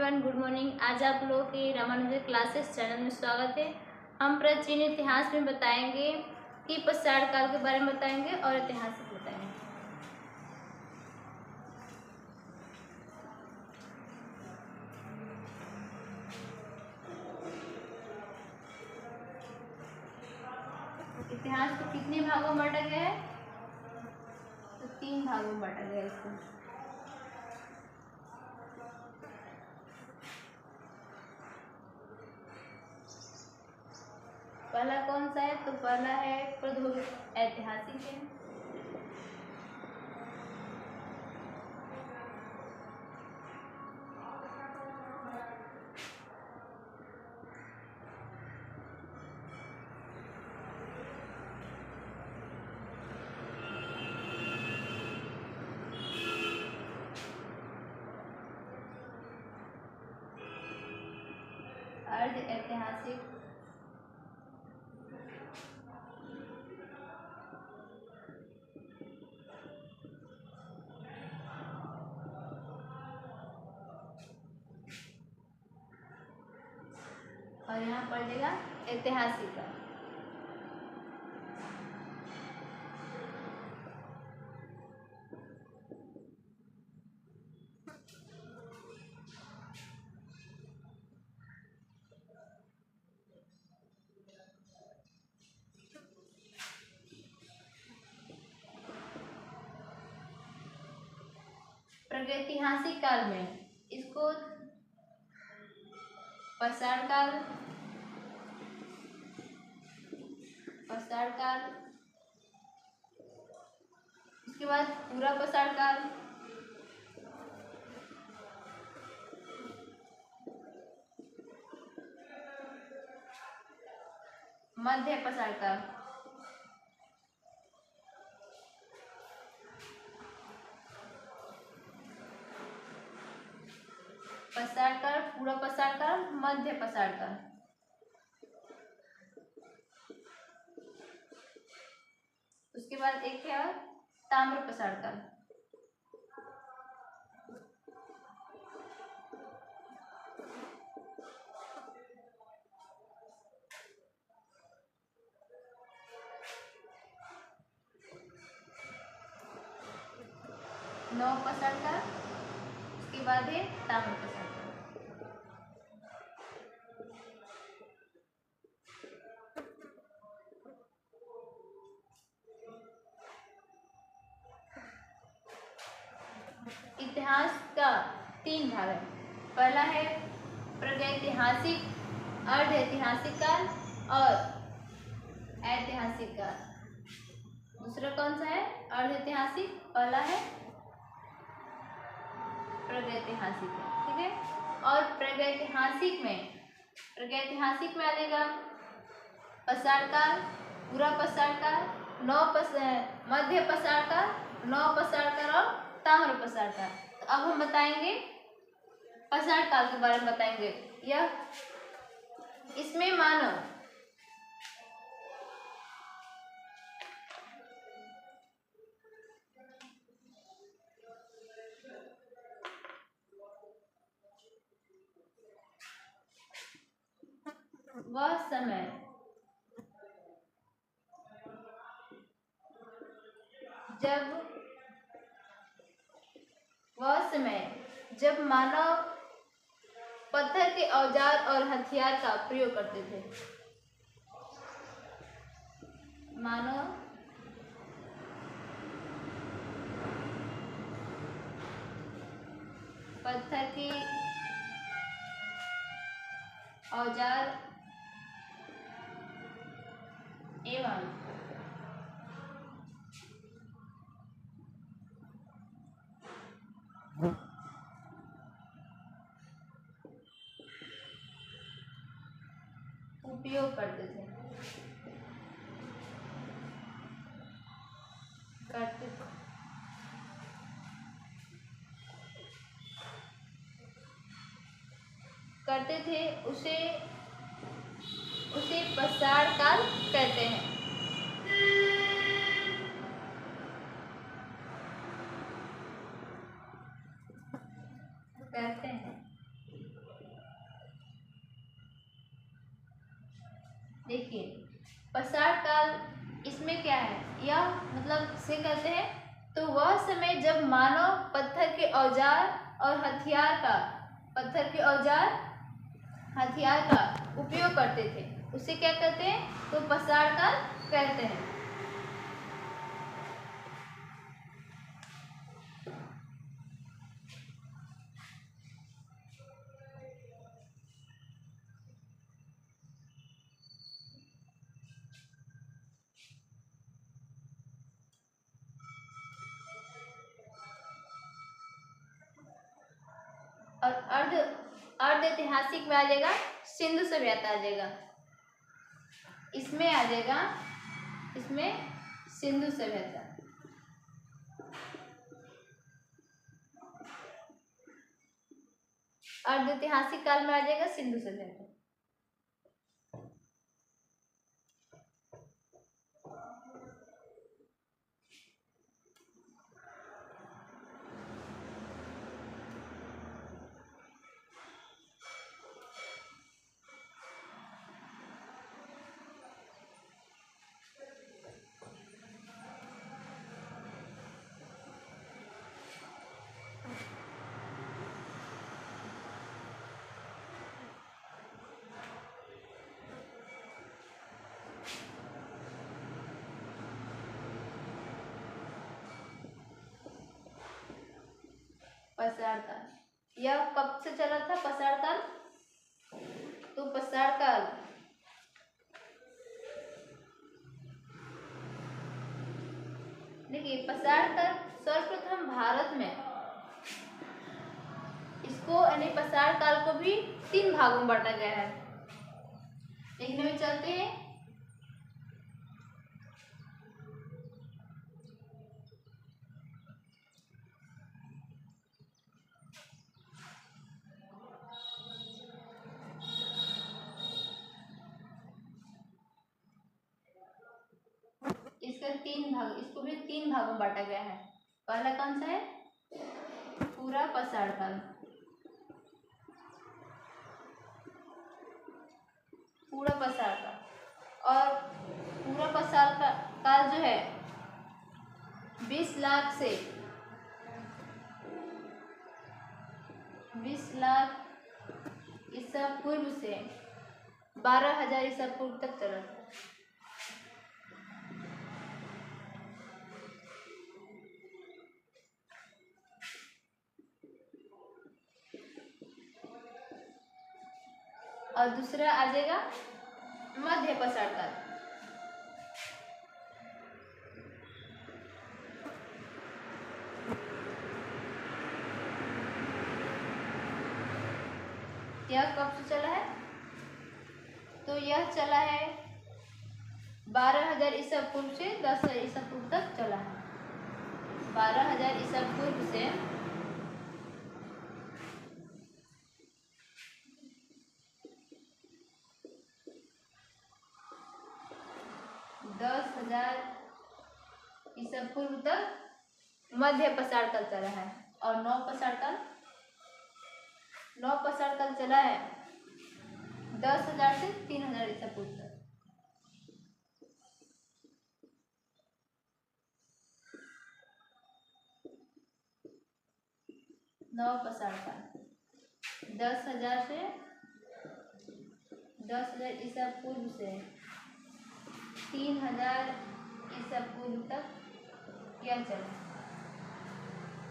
Everyone, good morning. आज आप लोगों के रामानुजन क्लासेस चैनल में स्वागत है। हम प्राचीन इतिहास में बताएंगे कि पश्चात काल के बारे में बताएंगे और ऐतिहासिक बताएंगे। इतिहास को कितने भागों में बांटा गया है? तो 3 भागों में बांटा गया है इसको। पहला कौन सा है? तो पहला है प्रौद्योगिक ऐतिहासिक है। अर्ध ऐतिहासिक, और यहाँ पढ़ेगा ऐतिहासिक का। प्रागैतिहासिक काल में इसको पश्चात काल, उसके बाद पूरा पश्चात काल, मध्य पश्चात काल, पश्चात काल, पूरा पश्चात काल, मध्य पश्चात काल। उसके बाद एक है और ताम्र पश्चात काल। नव पश्चात काल, उसके बाद है ताम्र पश्चात काल। इतिहास का 3 भाग है। पहला है प्रागैतिहासिक, अर्ध ऐतिहासिक काल और ऐतिहासिक काल। दूसरा कौन सा है? अर्ध ऐतिहासिक। पहला है प्रागैतिहासिक है, ठीक है। और प्रागैतिहासिक में आ जाएगा पश्चात काल, पूरा पश्चात काल, मध्य पश्चात काल, नव पश्चात काल और ताम्र पश्चात काल। तो अब हम बताएंगे पश्चात काल के बारे में बताएंगे। इसमें मानव वह समय जब मानव पत्थर के औजार और हथियार का प्रयोग करते थे। मानव पत्थर के औजार एवं उपयोग करते थे। उसे पश्चात काल कहते हैं। कहते हैं देखिए पसार काल इसमें क्या है, यह मतलब से कहते हैं तो वह समय जब मानव पत्थर के औजार और हथियार का उपयोग करते थे, उसे क्या कहते हैं, तो पसार काल कहते हैं। और अर्ध ऐतिहासिक में आ जाएगा सिंधु सभ्यता आ जाएगा, इसमें आ जाएगा, इसमें सिंधु सभ्यता। अर्ध ऐतिहासिक काल में आ जाएगा सिंधु सभ्यता। पसार काल यह कब से चला था, पसार काल, तो पसार काल देखिए पसार काल सर्वप्रथम भारत में, इसको यानी पसार काल को भी 3 भागों में बांटा गया है। देखने में चलते हैं। इसका 3 भाग, इसको भी 3 भागों में बांटा गया है। पहला कौन सा है, पूरा पसार काल, पूरा पसार काल। और पूरा पसार काल जो है 20 लाख से 20 लाख ईसा पूर्व से 12,000 ईसा पूर्व तक चला था। और दूसरा आ जाएगा मध्य पसार काल। यह कब से चला है, तो यह चला है 12,000 ईसा पूर्व से 10,000 ईसा पूर्व तक चला है। 12,000 ईसा पूर्व से 10,000 ईसा पूर्व तक मध्य पसार काल चला है। और नौ पसार काल चला है 10,000 से 3,000 ईसा पूर्व तक। नौ पसार काल 10,000 से 10,000 ईसा पूर्व से 3,000 ईसा पूर्व तक यह चला।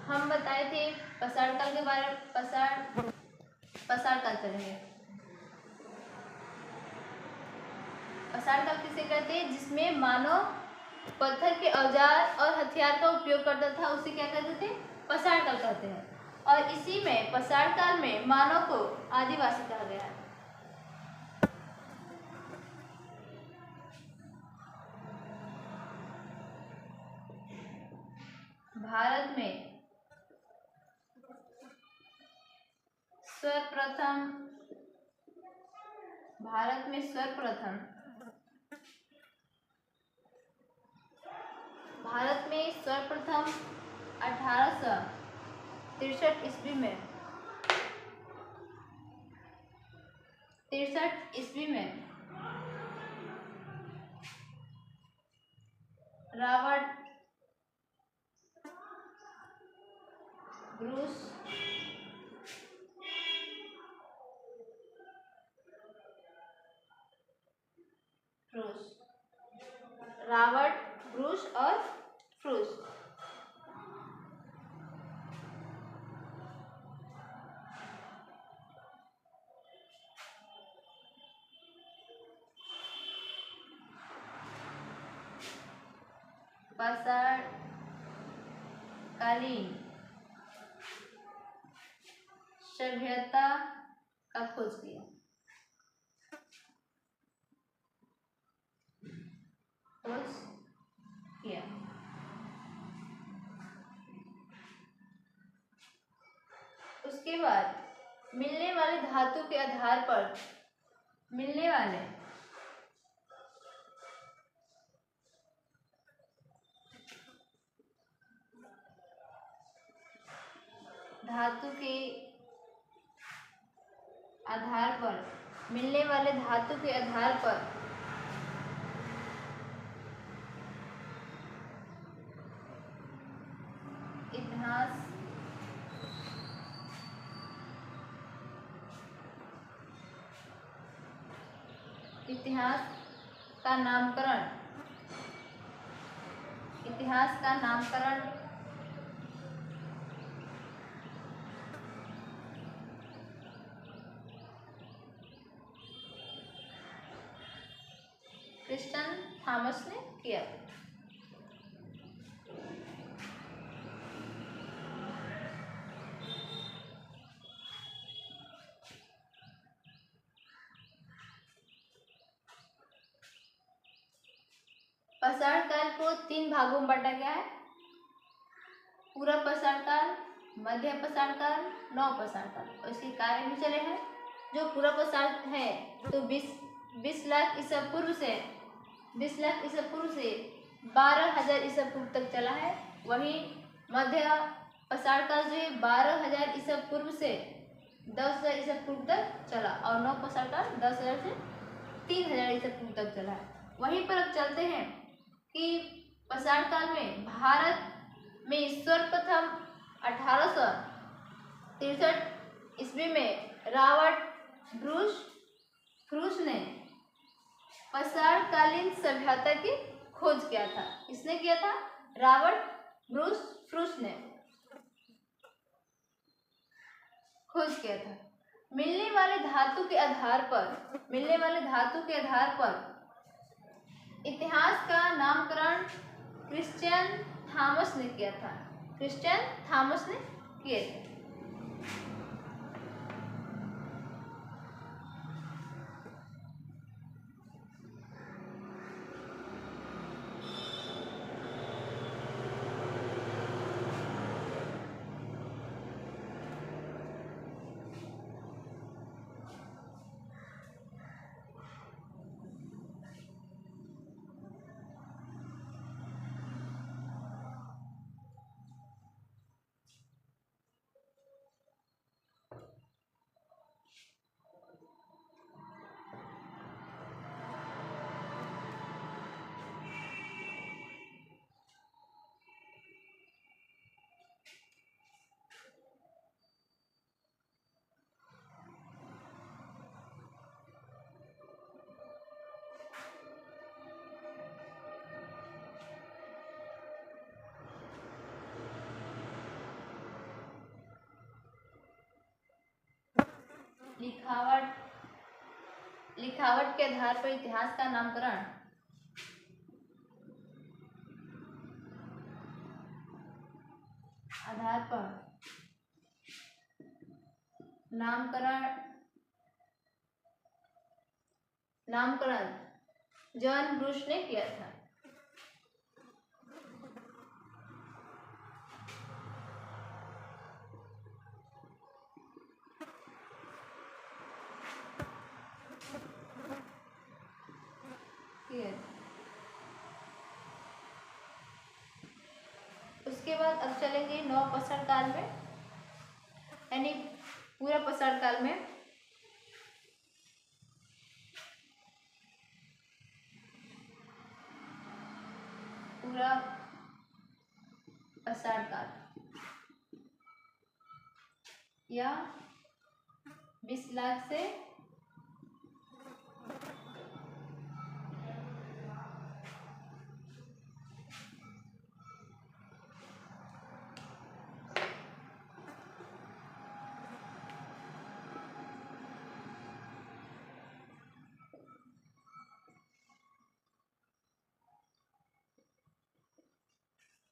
हम बताए थे पसार काल के बारे में, पसार काल चलेंगे। पसार काल किसे कहते हैं, जिसमें मानव पत्थर के औजार और हथियार का उपयोग करता था, उसे क्या कहते थे, पसार काल कहते हैं। और इसी में पसार काल में मानव को आदिवासी कहा गया है। भारत में सर्वप्रथम 1863 ईस्वी में रावण, ब्रूस, फ्रूस। रावण, ब्रूस और फ्रूस। पाषाणकालीन सभ्यता का खोज किया। उसके बाद मिलने वाले धातु के आधार पर मिलने वाले धातु के आधार पर मिलने वाले धातु के आधार पर इतिहास का नामकरण क्रिस्टियन थॉमस ने किया। पाषाण काल को 3 भागों में बांटा गया है। पूरा पाषाण काल, मध्य पाषाण काल, नव पाषाण काल। और इसके कार्य भी चले हैं। जो पूरा पाषाण है तो 20 लाख ईसा पूर्व से 12,000 ईसा पूर्व तक चला है। वहीं मध्य पाषाण काल जो है 12,000 ईसा पूर्व से 10,000 ईसा पूर्व तक चला। और नव पाषाण काल 10,000 से 3,000 ईसा पूर्व तक चला है। वहीं पर अब चलते हैं कि पाषाण काल में भारत में सर्वप्रथम 1863 ईस्वी में रावण, ब्रूस, फ्रूस ने पाषाणकालीन सभ्यता की खोज किया था। किसने किया था? रावण, ब्रूस, फ्रूस ने खोज किया था। मिलने वाले धातु के आधार पर इतिहास का नामकरण क्रिस्टियन थॉमस ने किया था। क्रिस्टियन थॉमस ने किए थे। लिखावट के आधार पर इतिहास का नामकरण नामकरण जॉन ब्रूस ने किया था। उसके बाद अब चलेंगे नव पाषाण काल में, यानी पूरा पाषाण काल में पूरा या 20 लाख से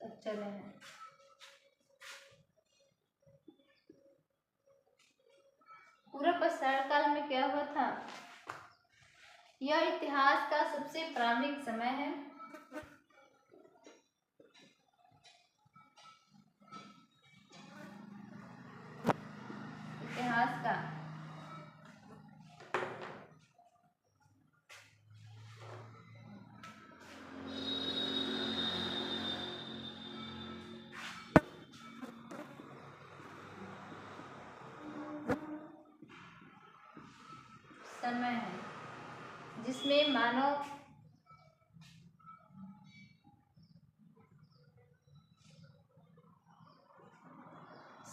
तक चले हैं। पूरा प्रसारण काल में क्या हुआ था? यह इतिहास का सबसे प्रारंभिक समय है। इतिहास का समय है जिसमें मानव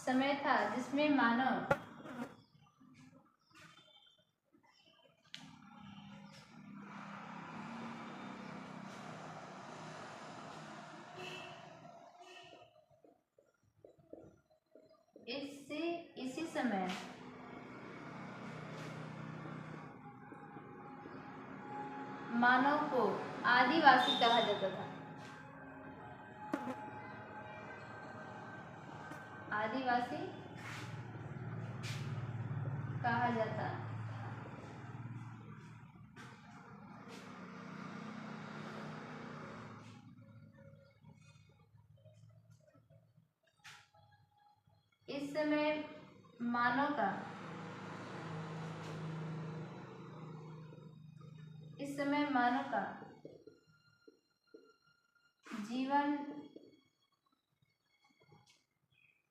समय था जिसमें मानव इसी समय मानव को आदिवासी कहा जाता था। आदिवासी कहा जाता। इस समय मानव का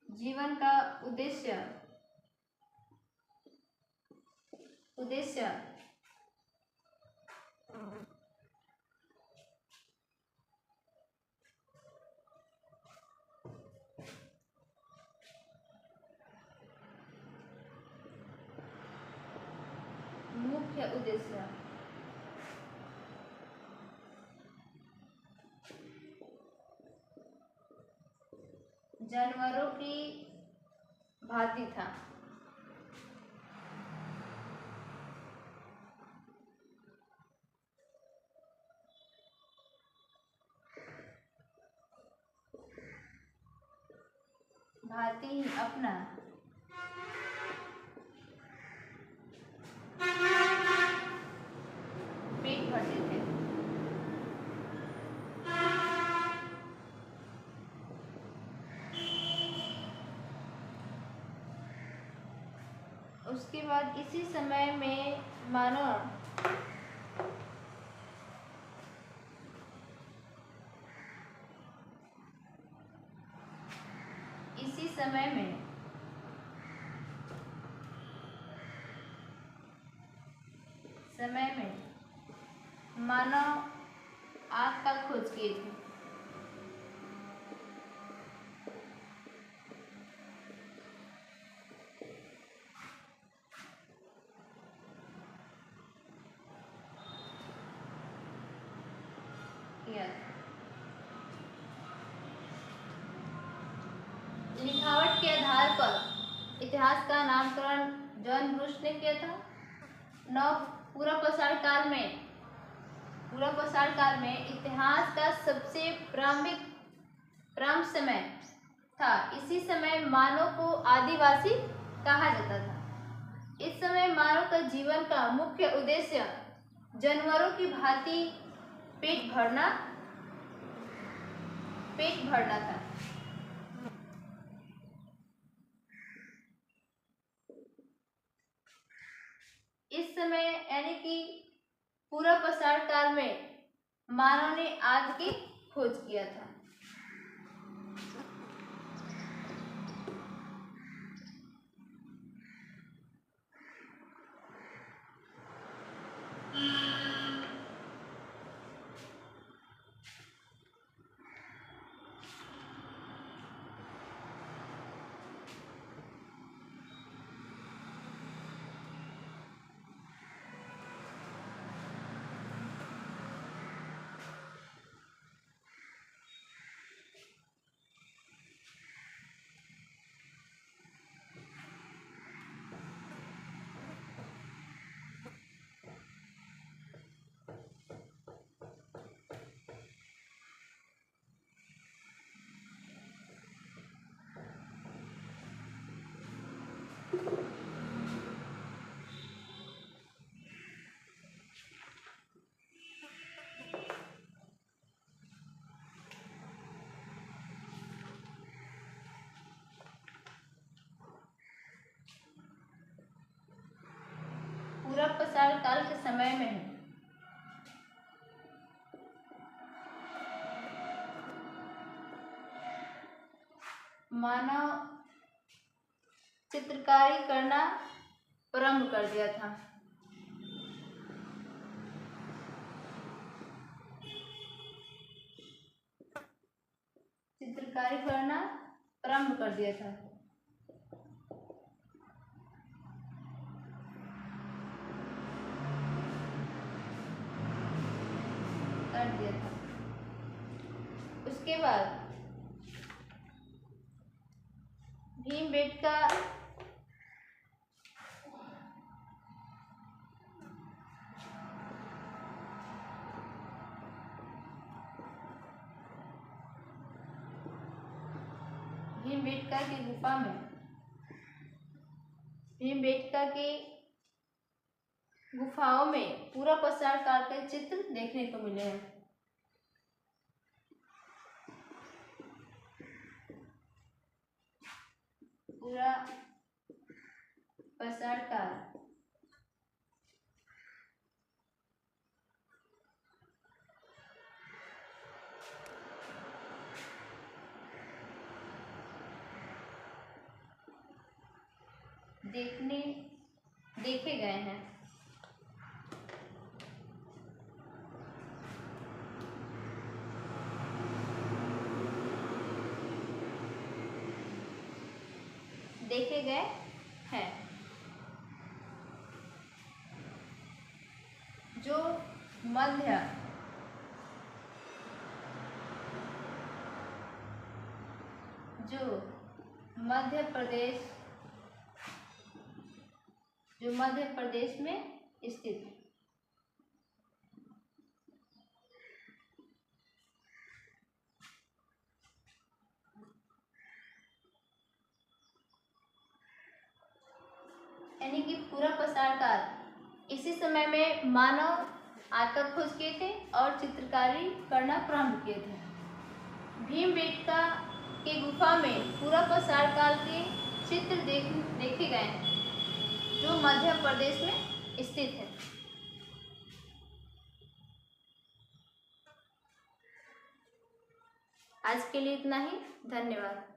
जीवन का उद्देश्य मुख्य उद्देश्य जानवरों की भांति था। भांति ही अपना पेट भरते थे। उसके बाद इसी समय में मानव समय में मानव आग का खोज किए थे। लिखावट के आधार पर इतिहास का नामकरण जॉन ब्रूस ने किया था। पूरा प्रसार काल में इतिहास का सबसे प्रारंभिक समय था। इसी समय मानव को आदिवासी कहा जाता था। इस समय मानव का जीवन का मुख्य उद्देश्य जानवरों की भांति पेट भरना था। इस समय यानी कि पूरा प्रसार काल में मानव ने आग की खोज किया था। प्रसार काल के समय में है। मानव चित्रकारी करना प्रारंभ कर दिया था। चित्रकारी करना प्रारंभ कर दिया था। उसके बाद भीमबेटका की गुफा में भीमबेटका की गुफाओं में पूरा प्रसार काल के चित्र देखने को मिले हैं। पूरा प्रसार काल देखे गए हैं। देखे गए हैं जो मध्य प्रदेश में स्थित है। यानी कि पूरा प्रसार काल इसी समय में मानव आतंक खोज किए थे और चित्रकारी करना प्रारंभ किए थे। भीमबेटका की गुफा में पूरा प्रसार काल के चित्र देखे गए हैं जो मध्य प्रदेश में स्थित है। आज के लिए इतना ही। धन्यवाद।